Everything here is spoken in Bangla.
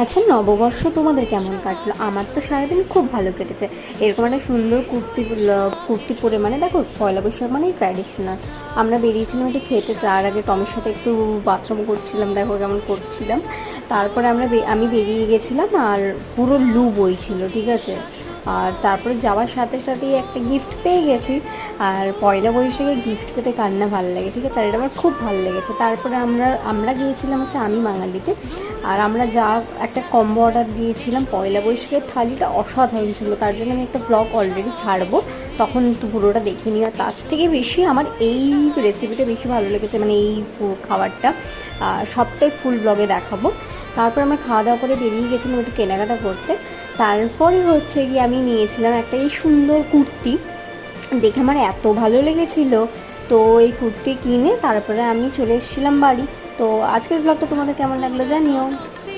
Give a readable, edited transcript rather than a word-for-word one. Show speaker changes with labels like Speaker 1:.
Speaker 1: আচ্ছা, নববর্ষ তোমাদের কেমন কাটলো? আমার তো সারাদিন খুব ভালো কেটেছে। এরকম একটা সুন্দর কুর্তি পরে, মানে দেখো পয়লা বৈশাখ মানেই ট্র্যাডিশনাল। আমরা বেরিয়েছিলাম একটু খেতে, তার আগে টমের সাথে একটু বাথরুম করছিলাম, দেখো কেমন করছিলাম। তারপরে আমি বেরিয়ে গেছিলাম, আর পুরো লু বইছিল, ঠিক আছে। আর তারপরে যাওয়ার সাথে সাথেই একটা গিফট পেয়ে গেছি। আর পয়লা বৈশাখে গিফট পেতে কার না ভালো লাগে, ঠিক আছে। আর এটা আমার খুব ভালো লেগেছে। তারপরে আমরা গিয়েছিলাম হচ্ছে আমি বাঙালিতে। আর আমরা যা একটা কম্বো অর্ডার দিয়েছিলাম, পয়লা বৈশাখের থালিটা অসাধারণ ছিল। তার জন্য আমি একটা ব্লগ অলরেডি ছাড়বো, তখন একটু পুরোটা দেখে নিও। তার থেকে বেশি আমার এই রেসিপিটা বেশি ভালো লেগেছে, মানে এই খাবারটা সবটাই ফুল ব্লগে দেখাবো। তারপর আমরা খাওয়া দাওয়া করে বেরিয়ে গেছিলাম একটু কেনাকাটা করতে। তারপরে হচ্ছে গিয়ে আমি নিয়েছিলাম একটা এই সুন্দর কুর্তি, দেখে আমার এত ভালো লেগেছিল। তো এই কুর্তি কিনে তারপরে আমি চলে এসেছিলাম বাড়ি। তো আজকের ব্লগটা তোমাদের কেমন লাগলো জানিও।